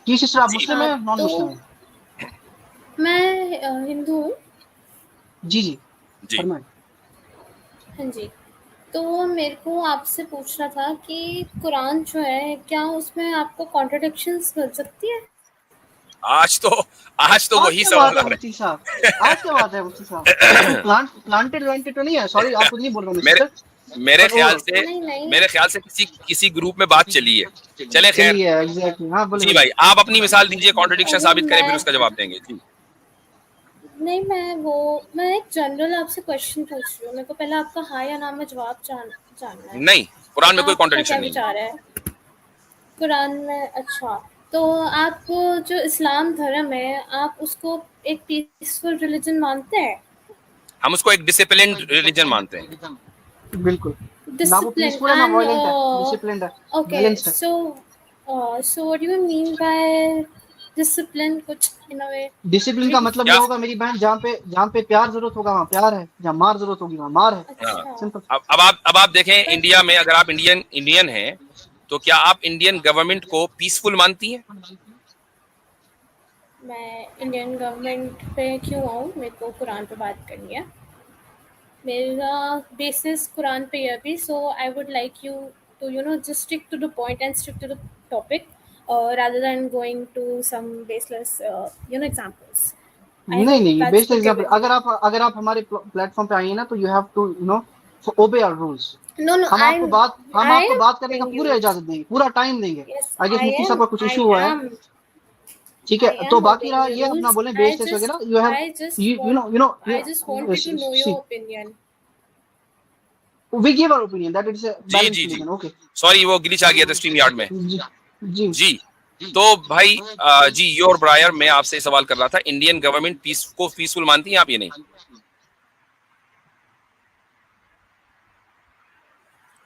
जी sister, आप जी मुस्लिम हैं non Muslim हैं? मैं हिंदू हूँ। जी जी, जी फरमाएं। हाँ जी। तो मेरे को आपसे पूछना था कि कुरान जो है, क्या उसमें आपको कॉन्ट्रडिक्शंस मिल सकती है? आज तो आज वही क्या बात सवाल है आ रहे मुफ्ती साहब, आज क्या बात है मुफ्ती साहब? ये कोई प्लांटेड वांटेड तो नहीं है? सॉरी, आपको नहीं बोल रहा हूँ मेरे सिस्टर, मेरे बट ख्याल ओवरऑल से नहीं, नहीं। मेरे ख्याल से किसी ग्रुप में बात चली है। चले खैर। चलिए एग्जैक्टली, हाँ बोले जी बोले। भाई, आप अपनी मिसाल दीजिए, कॉन्ट्रडिक्शन अरे साबित करें, फिर उसका जवाब देंगे। जी नहीं, मैं एक जनरल आपसे क्वेश्चन पूछ रही हूँ। मेरे को पहले आपका हाँ या ना में जवाब जानना है। नहीं, कुरान में कोई आपका क्या कॉन्ट्रडिक्शन नहीं है। विचार है कुरान में? अच्छा, तो आप जो इस्लाम धर्म है, आप उसको एक पीसफुल रिलीजन मानते हैं? हम उसको एक डिसिप्लिन्ड रिलीजन मानते हैं। बिल्कुल, ना वो Discipline पीसफुल है ना and वायलेंट है, डिसिप्लिन्ड है, okay, बैलेंस्ड है। so what do you mean by discipline? कुछ in a way डिसिप्लिन का brief? मतलब ये क्या? होगा मेरी बहन, जहाँ पे प्यार जरूरत होगा वहाँ प्यार है, जहाँ मार जरूरत होगी वहाँ मार है। हाँ। अच्छा, सिंपल। अब आप देखें, but इंडिया में अगर आप इंडियन हैं, तो क्या आप इंडियन गवर्नमेंट को पीसफुल मानती हैं? मैं इंडियन गवर्नमेंट पे क्यों आऊँ? मेरे को कुरान पे बात करनी है। मेरा बेसिस कुरान पे है भी, so I would like you to just stick to the point and stick to the topic, rather than going to some baseless examples. I नहीं hope नहीं, that's best okay example, with you. अगर आप हमारे platform पे आई हैं ना, तो you have to obey our rules. No, हम आपको I am बात करने का telling पूरा you. इजाजत देंगे, पूरा टाइम देंगे। Yes, आई गेस मुफ्ती साहब का कुछ इशू हुआ है, ठीक I है? तो am बाकी obeying रहा the ये अपना rules. बोले बेस्ड वगैरह, you have I just wanted to know your opinion. We give our opinion that it's a जी बैलेंस जी जी, रिलीजन। ओके सॉरी वो ग्लिच आ गया था स्ट्रीम यार्ड में। जी जी। जी, तो भाई जी योर ब्रायर, मैं आपसे सवाल कर रहा था, इंडियन गवर्नमेंट पीसफुल मानती है आप? ये नहीं,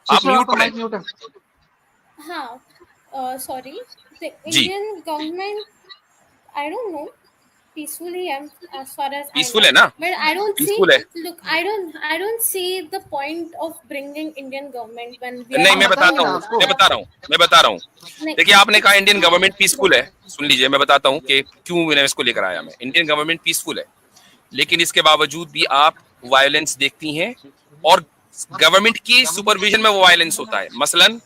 आप सिस्टर म्यूट आपका पर हैं। माइक म्यूट है। हाँ, sorry. The जी, Indian government, I don't know, peacefully, as far as I peaceful know. है ना? But I don't see. Peaceful है। Look, I don't see the point of bringing Indian government when we are नहीं, हम मैं talking बताएंगे बताता ना हूँ, आपको। मैं बता रहा हूँ। नहीं, देखिए, आपने कहा इंडियन गवर्नमेंट पीसफुल है। look, सुन लीजिए, मैं बताता हूँ कि क्यों मैंने इसको लेकर आया। मैं इंडियन गवर्नमेंट पीसफुल है, लेकिन इसके बावजूद भी आप वायलेंस देखती हैं, और गवर्नमेंट की सुपरविजन में वो वायलेंस होता है। मसलन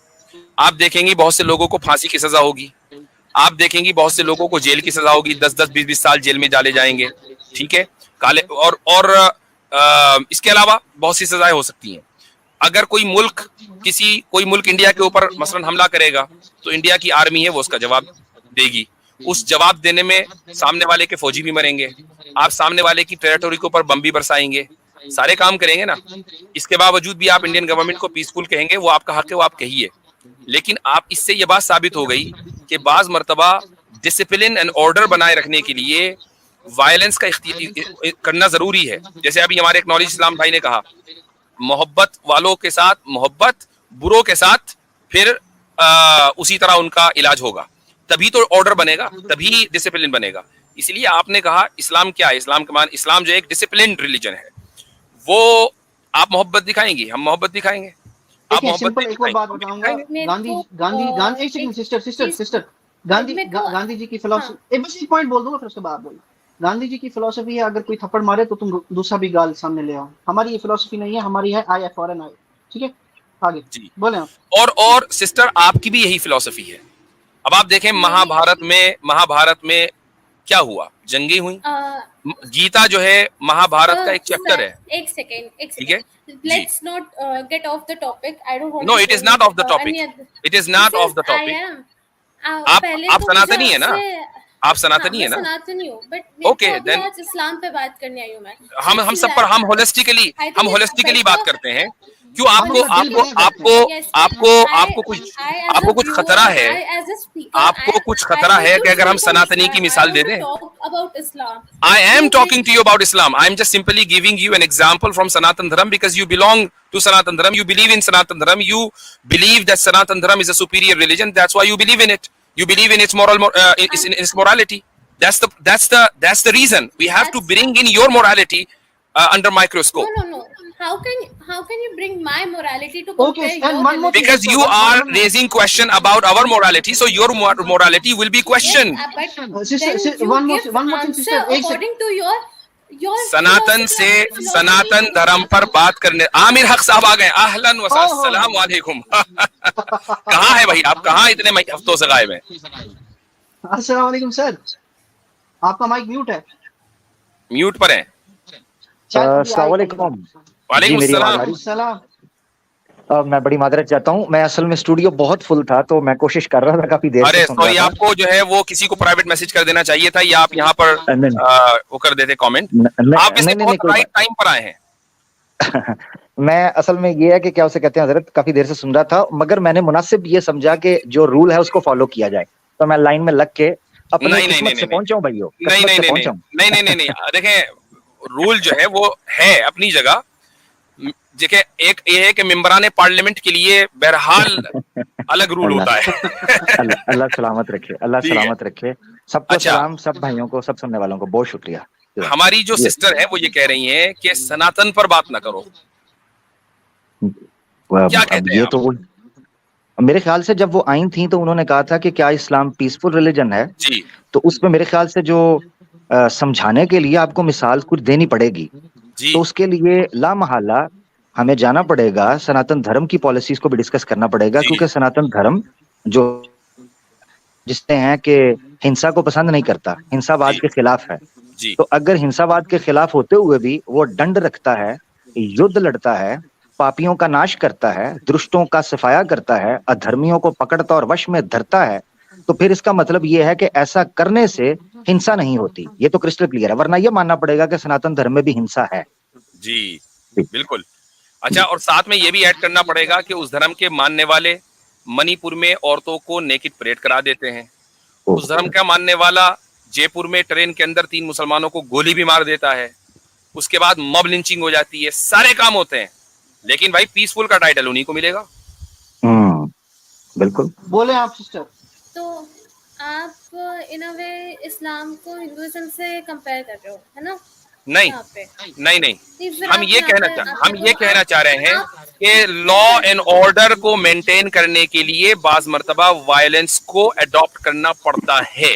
आप देखेंगी बहुत से लोगों को फांसी की सजा होगी, आप देखेंगी बहुत से लोगों को जेल की सजा होगी, 10-10, 20-20 साल जेल में डाले जाएंगे, ठीक है? काले और इसके अलावा बहुत सी सजाएं हो सकती हैं। अगर कोई मुल्क इंडिया के ऊपर मसलन हमला करेगा, तो इंडिया की आर्मी है वो उसका जवाब देगी। उस जवाब देने में सामने वाले के फौजी भी मरेंगे, आप सामने वाले की टेरिटोरी के ऊपर बम भी बरसाएंगे, सारे काम करेंगे ना। इसके बावजूद भी आप इंडियन गवर्नमेंट को पीसफुल कहेंगे, वो आपका हक है, वो आप कहिए। लेकिन आप इससे ये बात साबित हो गई कि बाज मर्तबा डिसिप्लिन एंड ऑर्डर बनाए रखने के लिए वायलेंस का करना जरूरी है। जैसे अभी हमारे एक नॉलेज इस्लाम भाई ने कहा, मोहब्बत वालों के साथ मोहब्बत, बुरों के साथ फिर उसी तरह उनका इलाज होगा, तभी तो ऑर्डर बनेगा, तभी डिसिप्लिन बनेगा। इसलिए आपने कहा इस्लाम क्या है, इस्लाम जो एक डिसिप्लिन रिलीजन है, वो आप मोहब्बत दिखाएंगी, हम मोहब्बत दिखाएंगे, आप देखिए मोहब्बत सिंपल नहीं एक और बात दिखाएंगे, हम भी बताऊंगा। दिखाएंगे। मेरे गांधी को गांधी गांधी एक सेकंड, एक सिस्टर सिस्टर चीज सिस्टर, मेरे को गांधी जी की हाँ, फिलोसफी, बस एक पॉइंट बोल दूंगा फिर उसके बाद बोल। गांधी जी की फिलोसफी है, अगर कोई थप्पड़ मारे तो तुम दूसरा भी गाल सामने ले आओ। हमारी ये फिलोसफी नहीं है, हमारी है आई फॉर एन आई। ठीक है, आगे जी, बोले आप। और सिस्टर आपकी भी यही फिलॉसफी है। अब आप देखें मेरी महाभारत में क्या हुआ, जंगी हुई। uh, गीता जो है महाभारत का एक चैप्टर है, एक ठीक है सेकेंड, जी। let's not get off the topic. I don't want no, to it go is in not off the any topic, other. It is not off Yes, the I topic. am. पहले आप तो मुझे सनातनी है ना, आपसे आप हाँ, सनातनी है मैं ना? सनातनी हूँ, बट मेरे को ओके अभी देन, आज इस्लाम पे बात करने आई हूँ मैं। हम सब पर I हम think it's होलिस्टिकली बात better. करते हैं। क्यों हम आपको अपना दिल आपको कहीं बैठते आपको हैं। Yes, आपको आपको I as a कुछ viewer, खतरा है, I as a speaker, आपको कुछ I खतरा want है to कि अगर हम speak on सनातनी की Islam. I मिसाल दे want to दें? talk about Islam. I am You talking bring to you about Islam. I am just simply giving you an example from Sanatan Dharam because you belong to Sanatan Dharam. You believe in Sanatan Dharam. You believe that Sanatan Dharam is a superior religion. That's why you believe in it. You believe in its its morality. That's the reason we have to that's bring in your morality under microscope. no. How how can you bring my morality to Okay, compare and your one more thing. religion? Because you are raising question about our morality, so your morality will be questioned. Yes, but Sister, then you one more give thing, answer sister. एक second. according to your Sanatan philosophy, से आपकी philosophy सनातन क्या धर्म है? पर बात करने आमिर हक साहब आ गए। अहलन व ओहो। अस्सलाम वालेकुम। कहाँ है भाई, आप कहाँ इतने हफ्तों से गायब हैं? अस्सलाम वालेकुम सर, आपका माइक म्यूट है। म्यूट पर हैं। अस्सलाम वालेकुम। वालेकुम जी, मेरी आवाज आ अस्सलाम। रही? सलाम। मैं बड़ी माजरत चाहता हूँ, मैं असल में स्टूडियो बहुत फुल था तो मैं कोशिश कर रहा था, काफी देर अरे से सुन रहा सॉरी, था। आपको जो है वो किसी को प्राइवेट मैसेज कर देना चाहिए था, या आप यहाँ पर नहीं वो कर देते कमेंट। नहीं आप वैसे नहीं, बहुत कोई राइट टाइम पर आए हैं। बात मैं असल में ये है कि क्या उसे कहते हैं हजरत, काफी देर से सुन रहा था, मगर मैंने मुनासिब ये समझा कि जो रूल है उसको फॉलो किया जाए, तो मैं लाइन में लग के अपनी नहीं नहीं किस्मत नहीं से नहीं पहुंचाऊं भाइयों, नहीं किस्मत नहीं से नहीं नहीं पहुंचाऊं। नहीं नहीं नहीं नहीं देखें, रूल जो है वो है अपनी जगह। देखिए, एक ये है कि मेंबरान पार्लियामेंट के लिए बहरहाल अलग रूल होता है। अल्लाह सलामत रखे, अल्लाह ठीक है। सलामत रखे। सबको अच्छा। सलाम, सब भाइयों को, सब सुनने वालों को बहुत शुक्रिया। हमारी जो Yes. सिस्टर है वो ये कह रही हैं कि सनातन पर बात ना करो। क्या अब कहते हैं ये आप? तो वो मेरे ख्याल से जब वो आई थी तो उन्होंने कहा था कि क्या इस्लाम पीसफुल रिलीजन है, जी तो उसमें मेरे ख्याल से जो समझाने के लिए आपको मिसाल कुछ देनी पड़ेगी, जी तो उसके लिए लामहला हमें जाना पड़ेगा, सनातन धर्म की पॉलिसीज को भी डिस्कस करना पड़ेगा, जी। क्योंकि सनातन धर्म जो जिसने हैं कि हिंसा को पसंद नहीं करता, हिंसावाद जी। के खिलाफ है। जी तो अगर हिंसावाद के खिलाफ होते हुए भी वो दंड रखता है, युद्ध लड़ता है, पापियों का नाश करता है, दुष्टों का सफाया करता है, अधर्मियों को पकड़ता और वश में धरता है, तो फिर इसका मतलब ये है कि ऐसा करने से हिंसा नहीं होती। ये तो क्रिस्टल क्लियर है, वरना ये मानना पड़ेगा कि सनातन धर्म में भी हिंसा है। जी बिल्कुल। अच्छा, और साथ में ये भी ऐड करना पड़ेगा कि उस धर्म के मानने वाले मणिपुर में औरतों को नेकिड परेड करा देते हैं। उस धर्म का मानने वाला जयपुर में ट्रेन के अंदर 3 मुसलमानों को गोली भी मार देता है। उसके बाद मॉब लिंचिंग हो जाती है, सारे काम होते हैं, लेकिन भाई पीसफुल का टाइटल उन्हीं को मिलेगा। बिल्कुल। बोले आप सिस्टर। तो आप इन अ वे इस्लाम को हिंदुइज्म से कंपेयर कर रहे हो, है ना? नहीं यहाँ पे नहीं नहीं, फिर हम आप ये यहाँ कहना पे- कहना चाह रहे हैं आप- कि लॉ एंड ऑर्डर को मेंटेन करने के लिए बाज मर्तबा वायलेंस को अडॉप्ट करना पड़ता है,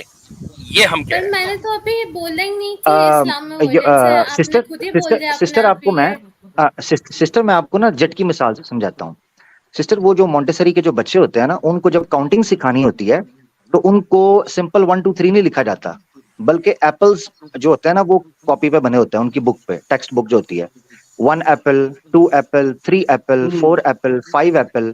ये हम कह पर रहे हैं। मैंने तो अभी बोला ही नहीं कि इस्लाम में violence है। आपने सिस्टर खुद ही बोल दिया सिस्टर अपने आपको आप ही सिस्टर मैं आपको ना जेट की मिसाल से समझाता हूँ। सिस्टर, वो जो मोंटेसरी के जो बच्चे होते हैं ना, उनको जब काउंटिंग सिखानी होती है तो उनको सिंपल 1 2 3 नहीं लिखा जाता, बल्कि एप्पल्स जो होते हैं ना वो कॉपी पे बने होते हैं, उनकी बुक पे, टेक्स्ट बुक जो होती है, 1 Apple, 2 Apple, 3 Apple, 4 Apple, 5 Apple.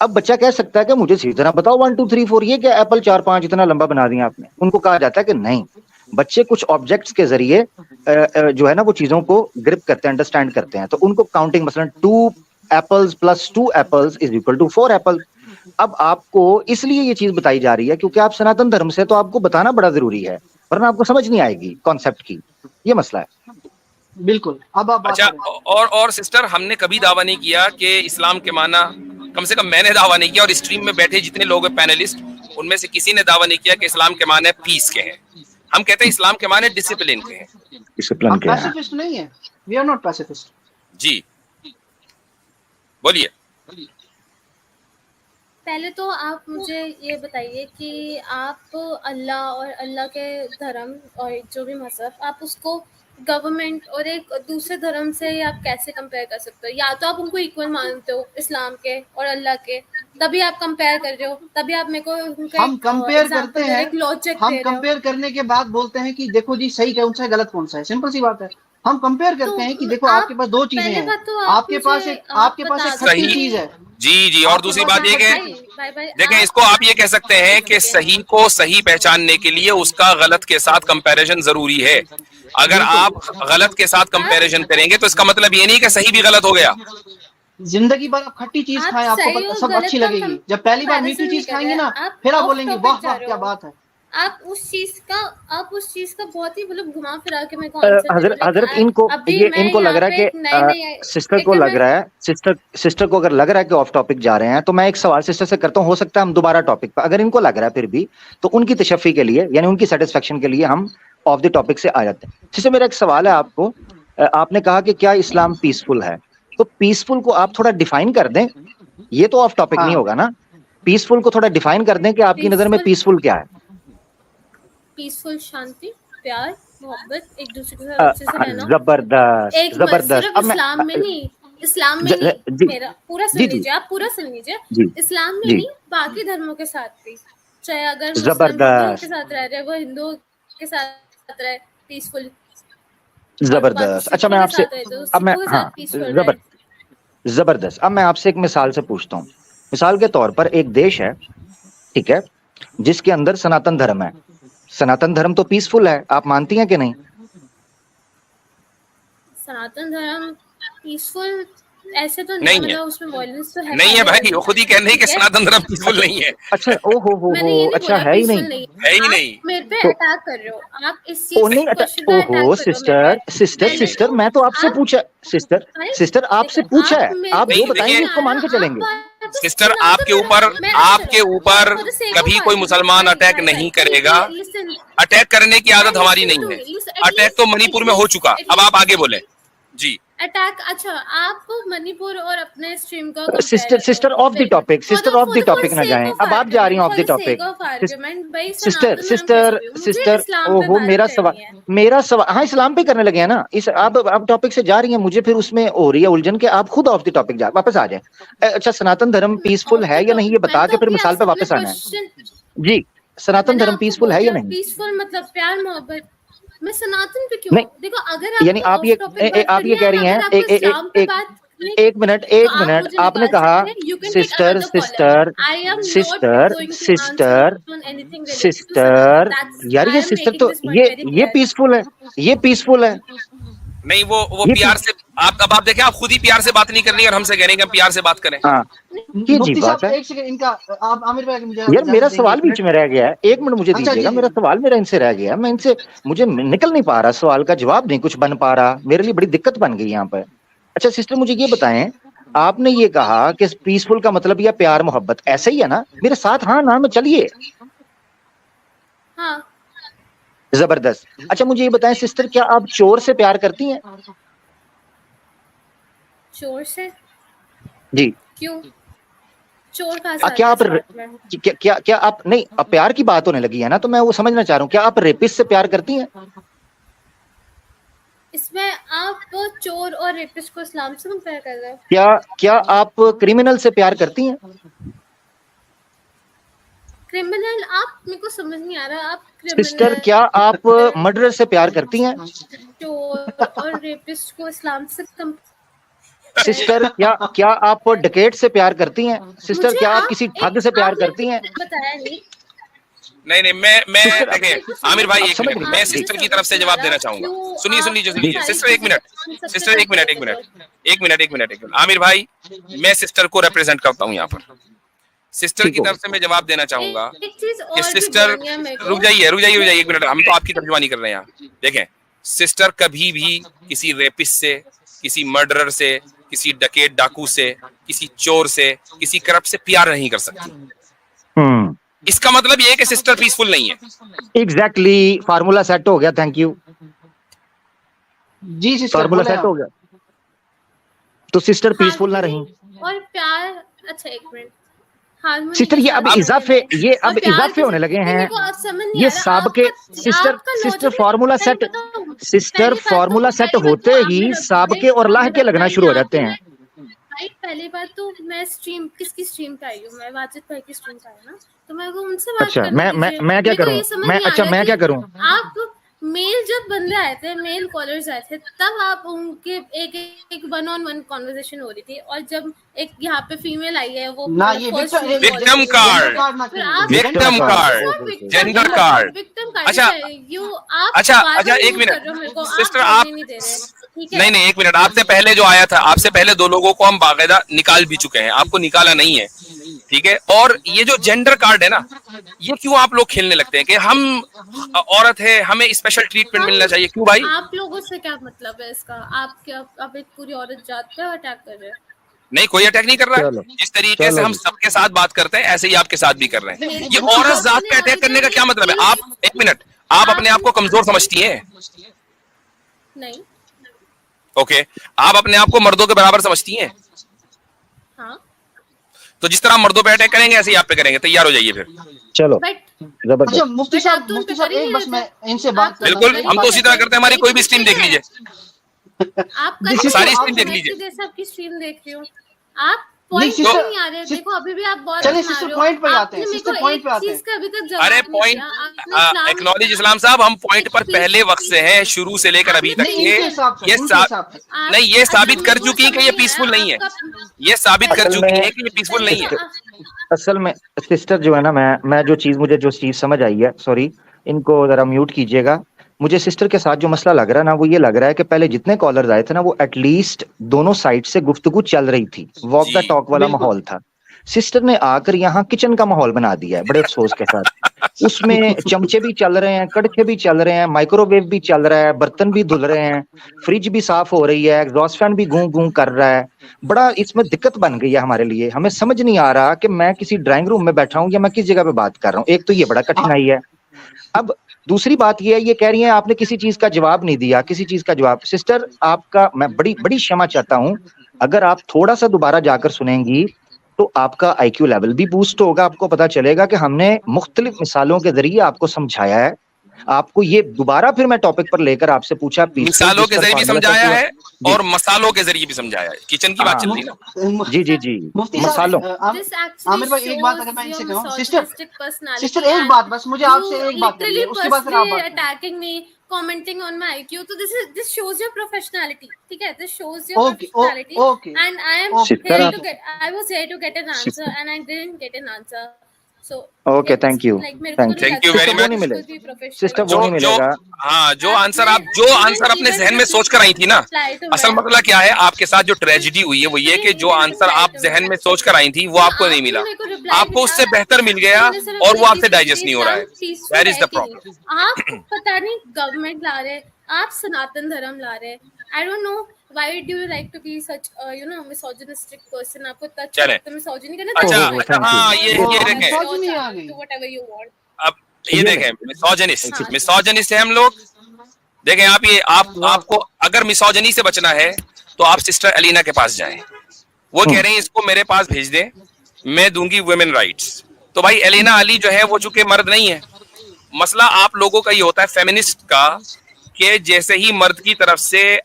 अब बच्चा कह सकता है कि मुझे सीधी तरह बताओ 1 2 3 4, ये क्या एप्पल 4 5 इतना लंबा बना दिया आपने। उनको कहा जाता है कि नहीं, बच्चे कुछ ऑब्जेक्ट्स के जरिए जो है ना वो चीजों को ग्रिप करते हैं, अंडरस्टैंड करते हैं, तो उनको काउंटिंग मसलन 2 apples plus 2 apples is equal to 4 apple. अब आपको इसलिए ये चीज बताई जा रही है क्योंकि आप सनातन धर्म से, तो आपको बताना बड़ा जरूरी है, वरना आपको समझ नहीं आएगी कॉन्सेप्ट की। ये मसला है। बिल्कुल। अब आप बात अच्छा, करें। और सिस्टर, हमने कभी दावा नहीं किया कि इस्लाम के माना, कम से कम मैंने दावा नहीं किया, और स्ट्रीम में बैठे जितने लोग हैं पैनलिस्ट, उनमें से किसी ने दावा नहीं किया कि इस्लाम के माने पीस के हैं। हम कहते हैं इस्लाम के माने डिसिप्लिन के हैं। डिसिप्लिन हम क्या है? पैसिफिस्ट नहीं है, वी आर नॉट पैसिफिस्ट। जी बोलिए। पहले तो आप मुझे ये बताइए कि आप अल्लाह और अल्लाह के धर्म और जो भी मज़हब, आप उसको गवर्नमेंट और एक दूसरे धर्म से आप कैसे कंपेयर कर सकते हो? या तो आप उनको इक्वल मानते हो इस्लाम के और अल्लाह के, तभी आप कंपेयर कर रहे हो, तभी आप मेरे को उनका हम कंपेयर करते हैं, एक लॉजिक हम दे रहे हो। कंपेयर करने के बाद बोलते हैं कि देखो जी सही कौन सा है, गलत कौन सा है। सिंपल सी बात है, हम कंपेयर करते हैं कि देखो आप- आपके पास 2 चीजें पहले हैं, बात तो आप आपके पास मुझे एक आप आपके पास एक बता खट्टी सही। चीज है। जी जी, और आपके दूसरी पास बात ये एक कि भाई, देखें, इसको आप ये कह सकते हैं कि सही को सही पहचानने के लिए उसका गलत के साथ कंपैरिजन जरूरी है। अगर आप गलत के साथ कंपैरिजन करेंगे तो इसका मतलब ये नहीं कि सही भी गलत हो गया। जिंदगी भर आप खट्टी चीज आप खाएं, आपको सही और सब गलत अच्छी का लगेगी। जब पहली बार मीठी comparison चीज नहीं कर खाएंगे रहे, ना, आप फिर आप off बोलेंगे topic वाह जा वाह रहे क्या हो। बात है। आप उस चीज का बहुत ही मतलब घुमा फिरा के मेरे को आंसर दे रहे हो। हजरत इनको लग रहा है कि सिस्टर को लग रहा है, सिस्टर को अगर लग रहा है कि ऑफ टॉपिक जा रहे हैं, तो मैं एक सवाल सिस्टर से करता हूं, हो सकता है हम दोबारा टॉपिक पर, अगर इनको लग रहा है फिर भी, तो उनकी तशफ़ी के लिए, यानी उनकी सेटिस्फेक्शन के लिए हम ऑफ द टॉपिक से आ जाते हैं। सिस्टर, मेरा एक सवाल है आपको। आपने कहा कि क्या इस्लाम पीसफुल है, तो पीसफुल को आप थोड़ा डिफाइन कर दें, ये तो ऑफ टॉपिक नहीं होगा ना, पीसफुल को थोड़ा डिफाइन कर दें कि आपकी नजर में पीसफुल क्या है। पीसफुल शांति, प्यार, मोहब्बत, एक दूसरे के साथ अच्छे से रहना। जबरदस्त जबरदस्त। सिर्फ इस्लाम में नहीं, इस्लाम में नहीं, मेरा पूरा सुन लीजिए, आप पूरा सुन लीजिए। इस्लाम में नहीं, बाकी धर्मों के साथ भी, चाहे अगर मुस्लिम हिंदुओं के साथ रह रहे, वो हिंदुओं के साथ रहे पीसफुल, जबरदस्त। अच्छा मैं आपसे अब मैं जबरदस्त अब मैं आपसे एक मिसाल से पूछता हूँ। मिसाल के तौर पर एक देश है, ठीक है, जिसके अंदर सनातन धर्म है। सनातन धर्म तो पीसफुल है, आप मानती हैं कि नहीं? सनातन धर्म पीसफुल ऐसे तो नहीं है, उसमें वायलेंस तो है नहीं है भाई, वो खुद ही कह रहे हैं कि सनातन धर्म पीसफुल नहीं है। अच्छा हो अच्छा है ही नहीं, है ही नहीं। मेरे पे अटैक कर रहे हो आप इस चीज नहीं ओहो सिस्टर मैं तो आपसे पूछा, सिस्टर आपसे पूछा है, आप जो बताएंगे उसको मान के चलेंगे। सिस्टर आपके ऊपर कभी कोई मुसलमान अटैक नहीं करेगा, अटैक करने की आदत हमारी नहीं है। अटैक तो मणिपुर में हो चुका, अब आप आगे बोले जी। अटैक, अच्छा आप मणिपुर और अपने स्ट्रीम का सिस्टर ऑफ द टॉपिक ना जाएं, अब आप जा रही हैं ऑफ द टॉपिक। सिस्टर ओहो मेरा सवाल हाँ इस्लाम पे करने लगे हैं ना, इस आप टॉपिक से जा रही हैं, मुझे फिर उसमें हो रही है उलझन के आप खुद ऑफ द टॉपिक जा वापस आ जाए। अच्छा सनातन धर्म पीसफुल है या नहीं ये बता के फिर मिसाल पे वापस आना है जी। सनातन धर्म पीसफुल है या नहीं? पीसफुल मतलब प्यार मोहब्बत। मैं सनातन पे क्यों? देखो अगर यानी आप ये कह रही हैं, एक मिनट आपने कहा सिस्टर यार ये सिस्टर तो ये पीसफुल है नहीं, वो प्यार से आप देखें, आप खुद ही प्यार से बात नहीं कर रही और हमसे कह रहे हैं कि हम प्यार से बात करें। हाँ ये जी बात है। एक सेकंड इनका आप आमिर भाई यार मेरा सवाल बीच में रह गया है, एक मिनट मुझे दीजिएगा, मेरा सवाल इनसे रह गया, मैं इनसे मुझे निकल नहीं पा रहा, सवाल का जवाब नहीं कुछ बन पा रहा, मेरे लिए बड़ी दिक्कत बन गई यहाँ पर। अच्छा सिस्टर मुझे ये बताएं, आपने ये कहा कि पीसफुल का मतलब या प्यार मोहब्बत ऐसा ही है ना, मेरे साथ हाँ ना में चलिए। हाँ जबरदस्त। अच्छा मुझे ये बताएं सिस्टर, क्या आप चोर से प्यार करती हैं? चोर से जी क्यों? चोर का क्या आप क्या आप नहीं, अब प्यार की बात होने लगी है ना, तो मैं वो समझना चाह रहा हूँ, क्या आप रेपिस्ट से प्यार करती हैं? इसमें आप चोर और रेपिस्ट को इस्लाम से कंपेयर कर रहे हो? क्या आप क्रिमिनल से प्यार करती हैं? क्रिमिनल आप, मेरे को समझ नहीं आ रहा, आप सिस्टर क्या आप मर्डरर से प्यार करती हैं? चोर और रेपिस्ट को इस्लाम से सिस्टर क्या आप डकैत से प्यार करती हैं? सिस्टर क्या आप किसी ठग से प्यार करती हैं? बताया नहीं। नहीं मैं देखिए आमिर भाई एक मिनट, मैं सिस्टर की तरफ से जवाब देना चाहूंगा। सुनिए सिस्टर एक मिनट आमिर भाई, मैं सिस्टर को रिप्रेजेंट करता हूँ यहाँ पर। सिस्टर की तरफ से मैं जवाब देना चाहूंगा कि सिस्टर रुक जाइए एक मिनट, हम तो आपकी तर्जुमानी कर रहे हैं यहाँ। देखें सिस्टर कभी भी किसी रेपिस्ट से, किसी मर्डरर से, किसी डकैत डाकू से, किसी चोर से, किसी करप्ट से प्यार नहीं कर सकती। इसका मतलब ये है कि सिस्टर पीसफुल नहीं है। एग्जैक्टली फार्मूला सेट हो गया, थैंक यू जी सिस्टर, फार्मूला सेट हो गया। तो सिस्टर पीसफुल ना रही और प्यार। अच्छा एक मिनट सिस्टर, ये अब इजाफे होने लगे हैं, ये साबके सिस्टर फार्मूला सेट होते ही साबके और लाहके लगना शुरू हो जाते हैं। पहली बात तो मैं किसकी स्ट्रीम पे आई हूँ? मैं वाजिद भाई की स्ट्रीम पे आई ना, तो मैं वो उनसे बात अच्छा मैं क्या करूँ? मैं क्या करूँ? आप मेल जब बंदे आए थे, मेल कॉलर्स आए थे, तब आप उनके एक वन ऑन वन कॉन्वर्सेशन हो रही थी, और जब एक यहाँ पे फीमेल आई है वो विक्टिम कार्ड, जेंडर कार्ड। अच्छा एक मिनट सिस्टर, आप नहीं एक मिनट, आपसे पहले जो आया था, आपसे पहले दो लोगों को हम बाकायदा निकाल भी चुके हैं, आपको निकाला नहीं है, ठीक है। और ये जो जेंडर कार्ड है ना, ये क्यों आप लोग खेलने लगते हैं कि हम औरत है, हमें स्पेशल ट्रीटमेंट मिलना चाहिए? क्यों भाई? आप लोगों से क्या मतलब है इसका? आप एक पूरी औरत जात पे अटैक कर रहे हैं? नहीं, कोई अटैक नहीं कर रहा है। जिस तरीके से हम सबके साथ बात करते हैं, ऐसे ही आपके साथ भी कर रहे हैं। ये औरत जात पे अटैक करने का क्या मतलब है? आप एक मिनट, आप अपने आप को कमजोर समझती हैं? नहीं। ओके, आप अपने आप को मर्दों के बराबर समझती हैं? हाँ, तो जिस तरह हम मर्दों पे अटैक करेंगे ऐसे ही आप पे करेंगे, तैयार हो जाइए फिर। चलो बट जबरदस्त। अच्छा मुफ्ती बट आप साहब, तो उन पे मुफ्ती साहब कर ही एक नहीं बस रहे मैं थे। इनसे बात आप करना बिल्कुल, एक हम तो बात उसी तरह करते हैं, हमारी कोई भी स्ट्रीम देख लीजिए, आप कर जी, ही सिस्टर, सारी नहीं स्ट्रीम रहे देख थे, लीजिए। मैं जैसे आपकी स्ट्रीम देख रही हूँ। आप नहीं पॉइंट पे सिस्टर, नहीं आ रहे। देखो अभी भी आप बहुत चलिए घुमा सिस्टर रहे हो। पॉइंट पे आते हैं, आपने मेरे को सिस्टर पॉइंट एक पे आते चीज हैं। का अभी तक अरे जवाब नहीं पॉइंट, दिया। आपने इस्लाम एक्नॉलेज इस्लाम साहब, हम पॉइंट पर प्लीज पहले वक्त से हैं, शुरू से लेकर अभी आपने तक नहीं के। इनके हिसाब से, ये इनके सा, हिसाब से आप नहीं, ये अच्छा साबित कर मेरे को चुकी है कि समझ ये नहीं आया पीसफुल नहीं है। आपका। ये साबित कर पहले चुकी में है कि ये पीसफुल पहले नहीं तो है। असल में सिस्टर जो है ना, मैं जो चीज, मुझे जो चीज समझ आई है, सॉरी, इनको जरा म्यूट कीजिएगा। मुझे सिस्टर के साथ जो मसला लग रहा है ना, वो ये लग रहा है कि पहले जितने कॉलर्स आए थे ना, वो एटलीस्ट दोनों साइड से गुफ्तगू चल रही थी, वॉक द जी, टॉक वाला बिल्कुल माहौल था। सिस्टर ने आकर यहाँ किचन का माहौल बना दिया है, बड़े अफसोस के साथ। उसमें चमचे भी चल रहे हैं, कड़छे भी चल रहे हैं, माइक्रोवेव भी चल रहा है, बर्तन भी धुल रहे हैं, फ्रिज भी साफ हो रही है, एग्जॉस्ट फैन भी गूं गूं कर रहा है। बड़ा इसमें दिक्कत बन गई है हमारे लिए। हमें समझ नहीं आ रहा कि मैं किसी ड्राइंग रूम में बैठा हूं या मैं किस जगह पे बात कर रहा हूँ। एक तो ये बड़ा कठिनाई है। अब दूसरी बात ये है, ये कह रही हैं आपने किसी चीज का जवाब नहीं दिया, किसी चीज का जवाब। सिस्टर आपका मैं बड़ी बड़ी क्षमा चाहता हूं, अगर आप थोड़ा सा दोबारा जाकर सुनेंगी तो आपका आईक्यू लेवल भी बूस्ट होगा। आपको पता चलेगा कि हमने मुख्तलिफ मिसालों के जरिए आपको समझाया है। आपको ये दोबारा फिर मैं टॉपिक पर लेकर आपसे पूछा, पीसफुल, मिसालों जिस के पर जरिए भी फार्मूला समझाया है जी और मसालों के जरिए भी समझाया है। किचन की बात हाँ चल रही है ना। जी जी जी, मुफ्ती मसालों। साहब This actually आमिर भाई एक बात अगर shows मैं your इनसे कहूँ, सिस्टर misogynistic personality सिस्टर एक and बात बस मुझे you आपसे एक बात करनी है, literally उसके बाद फिर आप personally बात करें। attacking me, commenting on my IQ. So this shows your professionality. ठीक है? This shows your okay professionality. Okay And I am okay sister here आप to get. I was here to get an answer, and I didn't get an answer. So okay, it's thank you, like मेरे को तो thank नहीं you. Thank you लगता very sister कि वो much. नहीं बिल्कुल मिलेगा, भी professional सिस्टर वो जो नहीं जो मिलेगा। हाँ, जो आंसर आपने अपने even जहन में सोच कर आई थी ना, reply to असल me. मसला क्या है आपके साथ जो ट्रेजेडी हुई है वो ये कि जो आंसर आप जहन में सोच कर आई थी वो आपको नहीं मिला, आपको उससे बेहतर मिल गया और वो आपसे डाइजेस्ट नहीं हो रहा है। That is the problem. आप पता नहीं गवर्नमेंट ला रहे, आप सनातन धर्म ला रहे। I don't know why do you like to be such misogynistic person. आपको अच्छा चलें। लगता है मिसोजिनी करना। अच्छा ओहो, अच्छा, thank you। हाँ, ये देखें, मिसोजिनी आ गई। Whatever you want. अब ये ये देखें, हाँ। मिसोजिनिस्ट है हम लोग। देखें आप, ये आपको अगर मिसोजनी से बचना है तो आप सिस्टर अलीना के पास जाएं। वो कह रहे हैं इसको मेरे पास भेज दें, मैं दूंगी वुमेन राइट्स। तो भाई एलिना अली जो है वो चूंकि मर्द नहीं है। मसला आप लोगों का ये होता है फेमिनिस्ट का कि जैसे ही मर्द की तरफ से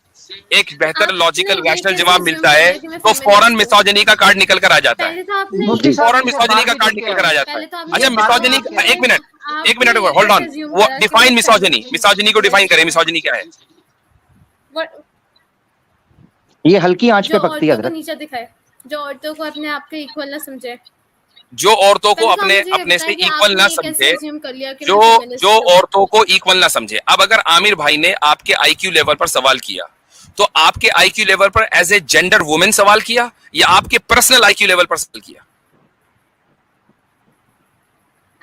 एक बेहतर आपने लॉजिकल ये रैशनल कैसे जवाब assume मिलता है किया कि मैं तो feminist फौरन हूँ? मिसोजनी का कार्ड निकल कर आ जाता है, पहले तो आपने मुफ्ती साहब फौरन इसे मिसोजनी का बारहवीं कार्ड देख के निकल कर आ आए। जाता है। पहले तो आपने अच्छा, ये बारहवीं मिसोजनी, देख के आए। एक मिनट आपने होल्ड ऑन, assume वो करा कि डिफाइन मैं मिसोजनी, मिसोजनी को डिफाइन करें, feminist मिसोजनी क्या है? What- ये हल्की आंच जो पे पकती है औरतों को हजरत। नीचा दिखाए, जो औरतों को अपने आप के इक्वल ना समझे। जो औरतों को पहले तो अपने मुझे ये अपने से बताएं कि इक्वल आपने ना ये कैसे समझे, assume कर लिया कि जो मैं feminist जो हूँ? औरतों को इक्वल ना समझे। अब अगर आमिर भाई ने आपके आईक्यू लेवल पर सवाल किया तो आपके आईक्यू लेवल पर एज ए जेंडर वुमेन सवाल किया या आपके पर्सनल आईक्यू लेवल पर सवाल किया?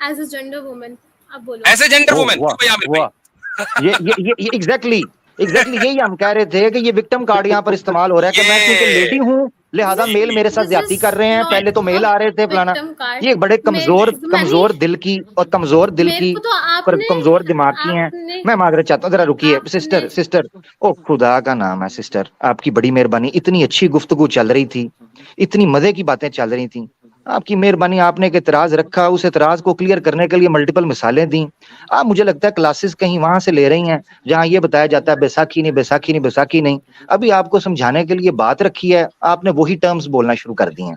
As a gender woman, आप बोलो। As a gender of women. वाह भाई आमिर भाई, वाह, ये एग्जैक्टली यही हम कह रहे थे कि ये विक्टिम कार्ड यहाँ पर इस्तेमाल हो रहा है कि मैं क्योंकि लेडी हूँ लिहाजा मेल मेरे साथ This ज्यादती is कर रहे हैं, not पहले तो मेल a आ रहे थे फलाना। victim card. ये बड़े कमजोर मैंने- दिल की और कमजोर दिल मेरे की को तो आपने- कमजोर दिमाग की हैं। आपने- मैं माजरत चाहता हूँ, जरा रुकिए आपने- सिस्टर। ओ खुदा का नाम है सिस्टर, आपकी बड़ी मेहरबानी। इतनी अच्छी गुफ्तगू चल रही थी, इतनी मजे की बातें चल रही थी, आपकी मेहरबानी। आपने एक एतराज रखा, उस एतराज को क्लियर करने के लिए मल्टीपल मिसालें दी। आप मुझे लगता है क्लासेस कहीं वहां से ले रही हैं जहां ये बताया जाता है बैसाखी नहीं बैसाखी नहीं बैसाखी नहीं। अभी आपको समझाने के लिए बात रखी है, आपने वही टर्म्स बोलना शुरू कर दिए हैं,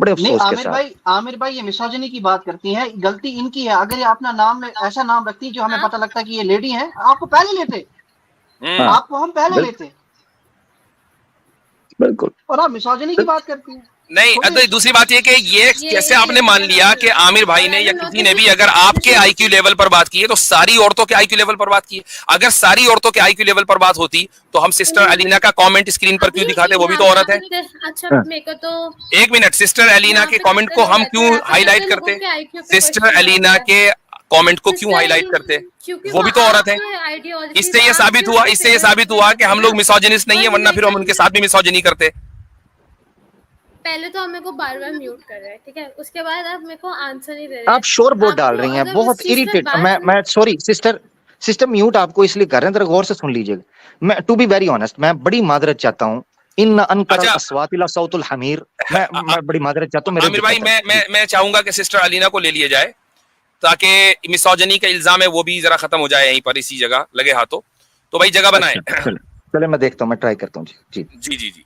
बड़े नहीं अफसोस के साथ। आमिर भाई ये मिसोजिनी की बात करती हैं, गलती इनकी है। अगर ये अपना नाम में ऐसा नाम रखती है जो हमें पता लगता है कि ये लेडी है, आपको पहले लेते, आपको हम पहले लेते, बिल्कुल और आप मिसोजिनी की बात करती हैं। नहीं, तो दूसरी बात ये कि ये कैसे आपने मान लिया कि आमिर भाई ने या किसी ने भी अगर आपके आईक्यू लेवल पर बात की है तो सारी औरतों के आईक्यू लेवल पर बात की है? अगर सारी औरतों के आईक्यू लेवल पर बात होती तो हम सिस्टर अलीना का कमेंट स्क्रीन पर क्यों दिखाते? वो भी तो औरत है। अच्छा मेरे को तो एक मिनट, सिस्टर अलीना के कमेंट को हम क्यों हाईलाइट करते? सिस्टर अलीना के कमेंट को क्यों हाईलाइट करते? वो भी तो औरत है। इससे ये साबित हुआ कि हम लोग मिसोजिनिस्ट नहीं है, वरना फिर हम उनके साथ भी मिसोजिनी करते। पहले तो आप मेरे को बार-बार म्यूट कर रहे हैं, ठीक है? उसके बाद आप मेरे को आंसर नहीं दे रहे। आप शोर बहुत डाल आपको रही हैं, अगर बहुत इस चीज़ से इरिटेट। बात- मैं सॉरी सिस्टम म्यूट आपको इसलिए कर रहे हैं, जरा गौर से सुन लीजिएगा। मैं टू बी वेरी ऑनेस्ट, मैं बड़ी मादरत चाहता हूँ। इन अनकर अच्छा। अस्वात इला सौतुल हमीर, मैं बड़ी मादरत चाहता हूँ। मेरे आमिर भाई, दिक्कत है। मैं चाहूंगा कि सिस्टर अलीना को ले लिया जाए, ताकि मिसोजनी का इल्जाम है वो भी जरा खत्म हो जाए यहीं पर, इसी जगह लगे हाथों। तो भाई जगह बनाए। अच्छा, चले मैं देखता हूँ, मैं ट्राई करता हूँ जी। जी जी जी।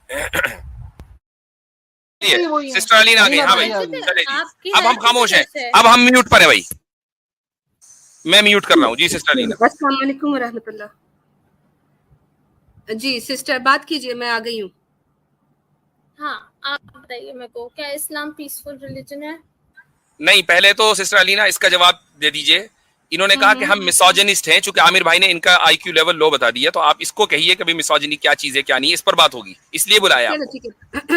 वही है। सिस्टर अलीना आ गई। हाँ भाई, अलीना चले जी। आपकी अब हम लाइफ खामोश हैं, कैसे है? अब हम म्यूट पर है भाई। मैं म्यूट कर रहा हूँ जी सिस्टर अलीना। अस्सलाम वालेकुम व रहमतुल्लाह। जी सिस्टर बात कीजिए, मैं आ गई हूँ। हाँ, आप बताइए मेरे को, क्या इस्लाम पीसफुल रिलीजन है? नहीं, पहले तो सिस्टर अलीना इसका जवाब दे दीजिए। इन्होंने कहा कि हम मिसोजिनिस्ट हैं, चूंकि आमिर भाई ने इनका आईक्यू लेवल लो बता दिया, तो आप इसको कहिए कि भाई मिसोजिनी क्या चीज है क्या नहीं, इस पर बात होगी, इसलिए बुलाया चलो आपको। ठीक है।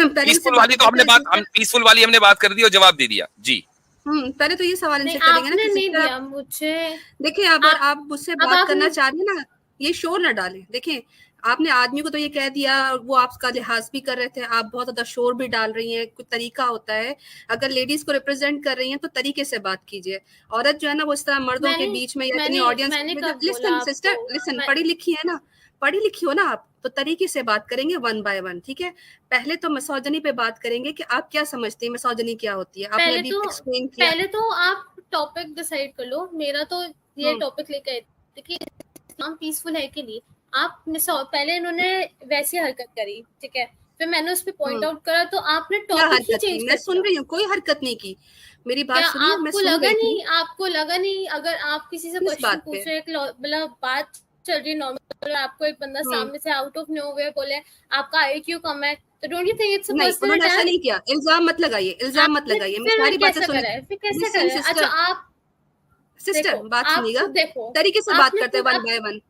पहले पीसफुल वाली तो हमने बात, हम पीसफुल वाली हमने बात कर दी और जवाब दे दिया जी। पहले तो ये सवाल नहीं, इनसे करेंगे ना आपने कि नहीं सिस्टर दिया मुझे। देखिए, अगर आप- आप मुझसे अब बात आप- करना चाह रहे हैं ना, ये शोर ना डालें। देखिए, आपने आदमी को तो ये कह दिया, वो आपका लिहाज भी कर रहे थे, आप बहुत ज्यादा शोर भी डाल रही हैं। कुछ तरीका होता है, अगर लेडीज को रिप्रेजेंट कर रही हैं तो तरीके से बात कीजिए। औरत जो है ना, वो इस तरह मर्दों के बीच में या इतनी ऑडियंस मैंने में, कब बोला लिसन आपको? सिस्टर, लिसन, मैं- पढ़ी लिखी है ना, पढ़ी लिखी हो ना आप, तो तरीके से बात करेंगे, वन बाय वन, ठीक है। पहले तो मिसोजिनी पे बात करेंगे कि आप क्या समझते हैं मिसोजिनी क्या होती है। आपने पहले अभी तो एक्सप्लेन किया। पहले तो आप टॉपिक डिसाइड कर लो। मेरा तो ये टॉपिक लेकर आए थे कि इस्लाम पीसफुल है कि नहीं। आप पहले इन्होंने वैसी हरकत करी, ठीक है, फिर मैंने उस पर पॉइंट आउट करा, तो आपने क्या टॉपिक ही हरकत चेंज की? कर मैं सुन दिया। रही हूँ, कोई हरकत नहीं की। मेरी बात क्या सुनिए, मैं आपको सुन लगा रही नहीं? थी। आपको लगा नहीं? अगर आप किसी से किस क्वेश्चन बात पूछ पे? रहे हैं, मतलब बात चल रही है नॉर्मल, आपको एक बंदा सामने से आउट ऑफ नोवेयर बोले आपका आईक्यू कम है, तो don't you think it's a नहीं, पर्सनल उन्होंने ऐसा अटैक? नहीं किया। इल्जाम मत लगाइए, इल्जाम मत लगाइए। मैं फिर सारी बातें कैसे सुन, करा है? फिर कैसे लिसन करा है? अच्छा, सिस्टर, आप सिस्टर देखो, बात आप सुनिएगा, खुद देखो, तरीके से बात आपने करते हैं, खुद वन आप बाय वन।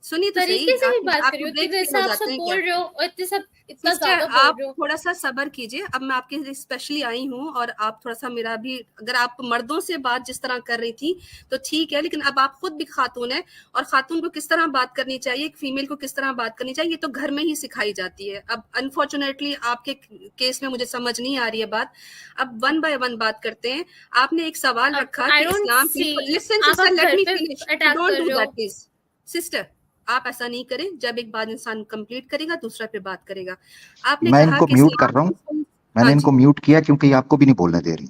सुनिए तो सही, तरीके से भी आप बात आपके करियो कि ब्रेक फेल जैसे हो आप जाते सब हैं बोल क्या? रहे हो और इतना सिस्टर, ज्यादा बोल आप रहे हो। थोड़ा सा सब्र कीजिए। अब मैं आपके लिए स्पेशली आई हूँ, और आप थोड़ा सा मेरा भी, अगर आप मर्दों से बात जिस तरह कर रही थी तो ठीक है, लेकिन अब आप खुद भी खातून है, और खातून को किस तरह बात करनी चाहिए, एक फीमेल को किस तरह बात करनी चाहिए, ये तो घर में ही सिखाई जाती है। अब अनफॉर्चुनेटली आपके केस में मुझे समझ नहीं आ रही है बात। अब वन बाय वन बात करते हैं। आपने एक सवाल रखा I कि don't इस्लाम, see लिसन आप सिस्टर, अब लेट घर मी पे फिनिश, अटैक डोंट कर डू रहे हो। That please. सिस्टर, आप ऐसा नहीं करें। जब एक बात इंसान कंप्लीट करेगा, दूसरा पे बात करेगा। आपने मैं कहा इनको कि म्यूट कर रहा हूँ, मैंने हाँ इनको जी, म्यूट किया क्योंकि ये आपको भी नहीं बोलने दे रही।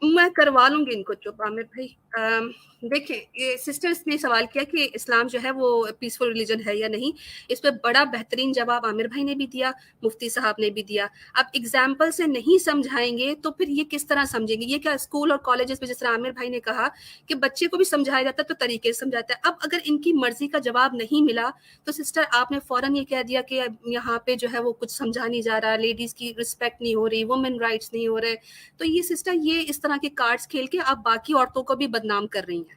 मैं करवा लूंगी इनको चुप। आमिर भाई, देखिए, ये सिस्टर्स ने सवाल किया कि इस्लाम जो है वो पीसफुल रिलीजन है या नहीं। इस पे बड़ा बेहतरीन जवाब आमिर भाई ने भी दिया, मुफ्ती साहब ने भी दिया। अब एग्जाम्पल से नहीं समझाएंगे तो फिर ये किस तरह समझेंगे? ये क्या स्कूल और कॉलेजेस में जिस तरह आमिर भाई ने कहा कि बच्चे को भी समझाया जाता है तो तरीके से समझाता है। अब अगर इनकी मर्जी का जवाब नहीं मिला तो सिस्टर आपने फौरन ये कह दिया कि यहाँ पे जो है वो कुछ समझा नहीं जा रहा, लेडीज की रिस्पेक्ट नहीं हो रही, वुमेन राइट्स नहीं हो रहे। तो ये सिस्टर, ये इस तरह के कार्ड्स खेल के आप बाकी औरतों को भी बदनाम कर रही हैं।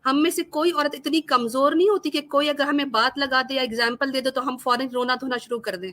हम में से कोई औरत इतनी कमजोर नहीं होती कि कोई अगर हमें बात लगा दे या एग्जाम्पल दे दे तो हम फौरन रोना धोना शुरू कर दें।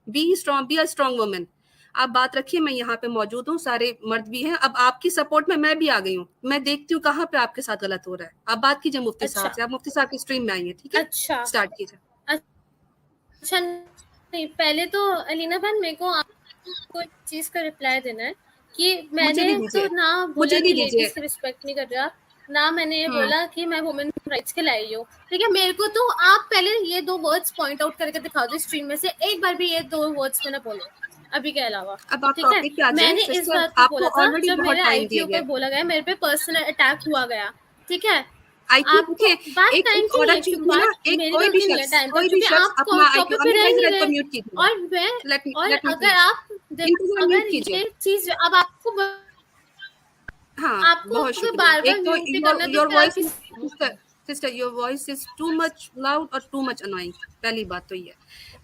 Be strong, be a strong women. आप बात रखिए, मैं यहाँ पे मौजूद हूँ, सारे मर्द भी हैं। अब आपकी सपोर्ट में मैं भी आ गई हूँ, मैं देखती हूँ कहाँ पे आपके साथ गलत हो रहा है। आप बात कीजिए मुफ्ती साहब से, आप मुफ्ती साहब की स्ट्रीम में आइए, ठीक है? अच्छा, स्टार्ट कीजिए। अच्छा, नहीं, पहले तो अलीना बहन मेरे को आपको एक चीज का रिप्लाई देना है कि मैंने नहीं तो दीजिए, ना मुझे बोला नहीं कि दीजिए। लेडीज की रिस्पेक्ट नहीं कर रहा, ना मैंने ये बोला कि मैं वुमेन राइट्स के लाई हूँ, ठीक है। मेरे को तो आप पहले ये 2 वर्ड्स पॉइंट आउट करके दिखा दो स्ट्रीम में से, एक बार भी ये 2 वर्ड्स मैंने बोले अभी के अलावा, अब आप ठीक है। टॉपिक पे आ जाए मैंने इस सिस्टर, बात पे आपको बोला था ऑलरेडी जब बहुत मेरे टाइम आईक्यू दिया पर गया। बोला गया, मेरे पे पर्सनल अटैक हुआ गया, ठीक है। आईक्यू आपको देखिए, बात एक टाइम की नहीं औरत है, जो थी ना, बात एक मेरी कोई भी गलती नहीं है शख्स, टाइम पर, कोई भी क्योंकि शख्स आप अपना आईक्यू, टॉपिक पे अमीर रह भाई नहीं जरा रहे। इसको म्यूट कीजिए। और मैं लेट मी और अगर फिनिश, आप इनको जरा अगर म्यूट कीजिए। ये चीज अब हाँ, आपको बहुत अगर शुक्रिया। बार बार एक तो म्यूट ही करना है तो योर फिर आप voice, sister your voice is too much loud और टू मच अनोइंग। पहली बात तो ये,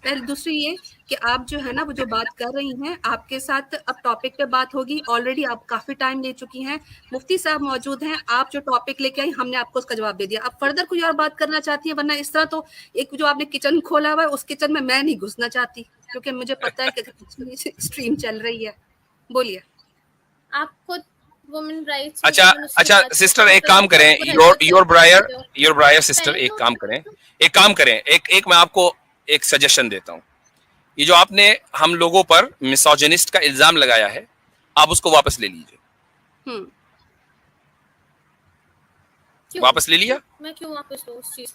पहले दूसरी ये कि आप जो है ना वो जो बात कर रही हैं, आपके साथ अब टॉपिक पे बात होगी। ऑलरेडी आप काफी टाइम ले चुकी हैं, मुफ्ती साहब मौजूद हैं, आप जो टॉपिक लेके आई हमने आपको उसका जवाब दे दिया। अब फर्दर कोई और बात करना चाहती है, वरना इस तरह तो एक जो आपने किचन खोला हुआ है उस किचन में मैं नहीं घुसना चाहती, क्योंकि मुझे पता है कि स्ट्रीम चल रही है। बोलिए। आप खुद वुमेन राइट्स अच्छा अच्छा सिस्टर, एक काम करें, योर ब्रायर सिस्टर, एक काम करें, एक मैं आपको एक सजेशन देता हूँ। ये जो आपने हम लोगों पर मिसोजिनिस्ट का इल्जाम लगाया है, आप उसको वापस ले लीजिए। वापस ले लिया? मैं क्यों वापस लूं उस चीज?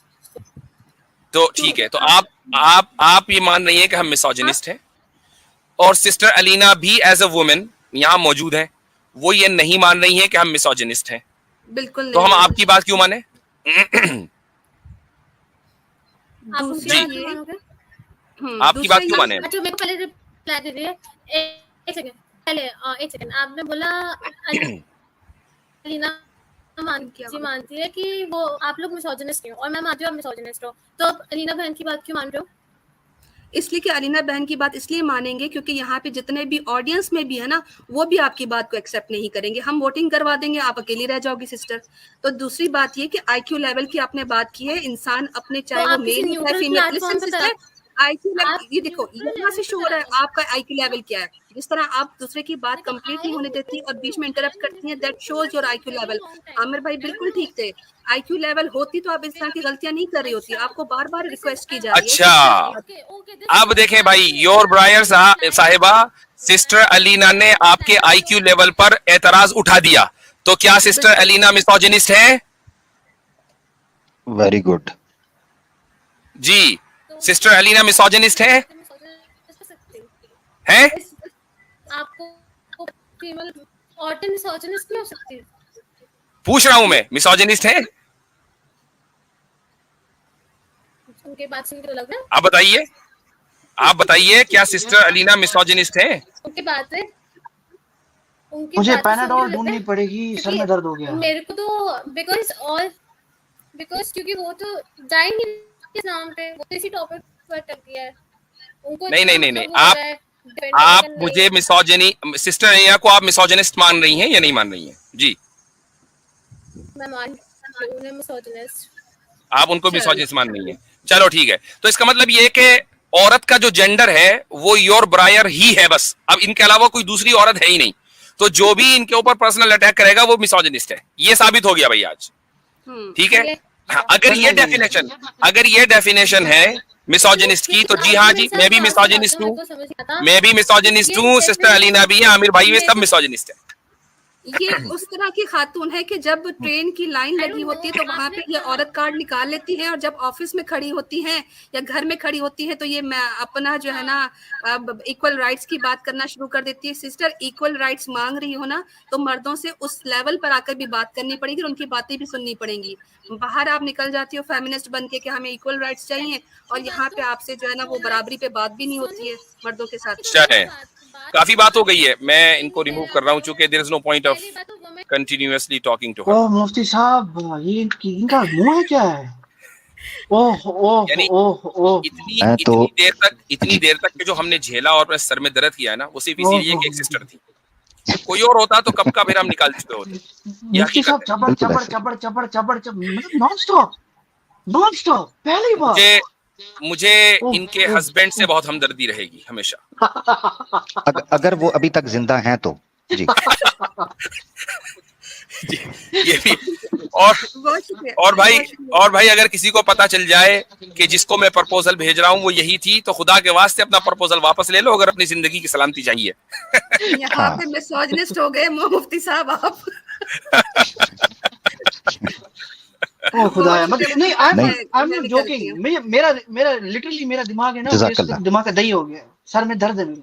तो ठीक है, तो आप ये मान रही हैं कि हम मिसोजिनिस्ट हैं, और सिस्टर अलीना भी एज अ वुमेन यहाँ मौजूद है, वो ये नहीं मान रही हैं कि हम मिसोजिनिस्ट हैं। बिल्कुल नहीं। तो हम आपकी बात क्यों माने? आप दूसरा दूसरा ये मानोगे? आपकी बात क्यों माने? अच्छा, मेरे को पहले रिप्लाई दीजिए। एक सेकंड पहले, एक सेकंड। आपने बोला अलीना मानती है कि वो आप लोग मिसोजिनिस्ट हैं, और मैं मानती हूँ आप मिसोजिनिस्ट हो, तो आप अलीना बहन की बात क्यों मान रहे हो? इसलिए कि अलीना बहन की बात इसलिए मानेंगे क्योंकि यहाँ पे जितने भी ऑडियंस में भी है ना, वो भी आपकी बात को एक्सेप्ट नहीं करेंगे। हम वोटिंग करवा देंगे, आप अकेली रह जाओगी सिस्टर। तो दूसरी बात ये कि आईक्यू लेवल की आपने बात की है, इंसान अपने चाहे वो आप किसी मेल या न्यूट्रल फीमेल, प्लेटफॉर्म लिसन पे सिस्टर, आईक्यू लेवल आप ये देखो, ये यहाँ से शो हो रहा है आपका आईक्यू लेवल क्या है। जिस तरह आप दूसरे की बात कंप्लीट नहीं होने देती और बीच में इंटरप्ट करती हैं, that shows your IQ level. Aamir भाई बिल्कुल ठीक थे, आईक्यू लेवल होती तो आप इस तरह की गलतियां नहीं कर रही होती। आपको बार बार रिक्वेस्ट की जा रही है। अच्छा, अब देखें भाई, योर ब्रायर साहिबा, सिस्टर अलीना ने आपके आईक्यू लेवल पर एतराज उठा दिया, तो क्या सिस्टर अलीना मिसोजिनिस्ट है? Very good. जी, सिस्टर अलीना मिसोजिनिस्ट है? हैं? आपको फीमेल औरतें मिसोजिनिस्ट नहीं हो सकती? पूछ रहा हूं मैं, मिसोजिनिस्ट है? उनके बात सुन के लग रहा है। आप बताइए क्या सिस्टर अलीना मिसोजिनिस्ट है? उनकी बात है, मुझे पैनाडोल ढूंढनी पड़ेगी, सर में दर्द हो गया। मेरे को तो बिकॉज क्योंकि वो तो जाएंगे इस नाम पे, वो इसी टॉपिक पर टक गया है उनको। नहीं, आप मुझे मिसोजिनी, सिस्टर अलीना को आप मिसोजिनिस्ट मान रही हैं या नहीं मान रही हैं? जी, मैं मान उन्हें मिसोजिनिस्ट, आप उनको मिसोजिनिस्ट मान रही हैं। चलो ठीक है, तो इसका मतलब ये कि औरत का जो जेंडर है वो योर ब्रायर ही है बस, अब इनके अलावा कोई दूसरी औरत है ही नहीं। तो जो भी इनके ऊपर पर्सनल अटैक करेगा वो मिसोजिनिस्ट है, ये साबित हो गया भाई आज। ठीक है, हाँ, अगर ये डेफिनेशन है मिसोजिनिस्ट की, तो जी हाँ जी, मैं भी मिसोजिनिस्ट हूँ, सिस्टर अलीना भी है, आमिर भाई भी, सब मिसोजिनिस्ट है। ये उस तरह की खातून है कि जब ट्रेन की लाइन लगी होती है तो वहां पे ये औरत कार्ड निकाल लेती है, और जब ऑफिस में खड़ी होती हैं या घर में खड़ी होती है तो ये अपना जो है ना इक्वल राइट्स की बात करना शुरू कर देती है। सिस्टर, इक्वल राइट्स मांग रही हो ना, तो मर्दों से उस लेवल पर आकर भी बात करनी पड़ेगी और उनकी बातें भी सुननी पड़ेंगी। बाहर आप निकल जाती हो फेमिनिस्ट बन के कि हमें इक्वल राइट्स चाहिए, और यहाँ पे आपसे जो है ना वो बराबरी पे बात भी नहीं होती है मर्दों के साथ। काफी बात हो गई है, मैं इनको रिमूव कर रहा हूँ क्योंकि there is no point of continuously talking to her. Oh Mufti साहब, ये इनका मुंह है क्या है? ओह ओह ओह ओह, इतनी देर तक के जो हमने झेला और सर में दर्द किया है ना, वो सिर्फ इसीलिए कि एक सिस्टर थी। कोई और होता तो कब का फिर हम निकाल चुके होते। मुफ्ती साहब चबड़ चबड़ चबड़ चबड़ चबड़ मतलब नॉन स्टॉप पहली बार। मुझे इनके हस्बैंड से बहुत हमदर्दी रहेगी हमेशा। अगर वो अभी तक जिंदा हैं तो जी। ये भी, और भाई अगर किसी को पता चल जाए कि जिसको मैं प्रपोजल भेज रहा हूँ वो यही थी, तो खुदा के वास्ते अपना प्रपोजल वापस ले लो, अगर अपनी जिंदगी की सलामती चाहिए। यहाँ पे मिसोजिनिस्ट हो गए मुफ्ती साहब आप। ओह खुदाया, मतलब नहीं, आई एम नॉट जोकिंग। मेरा लिटरली मेरा दिमाग है ना, दिमाग का दही हो गया, सर में दर्द है मेरे।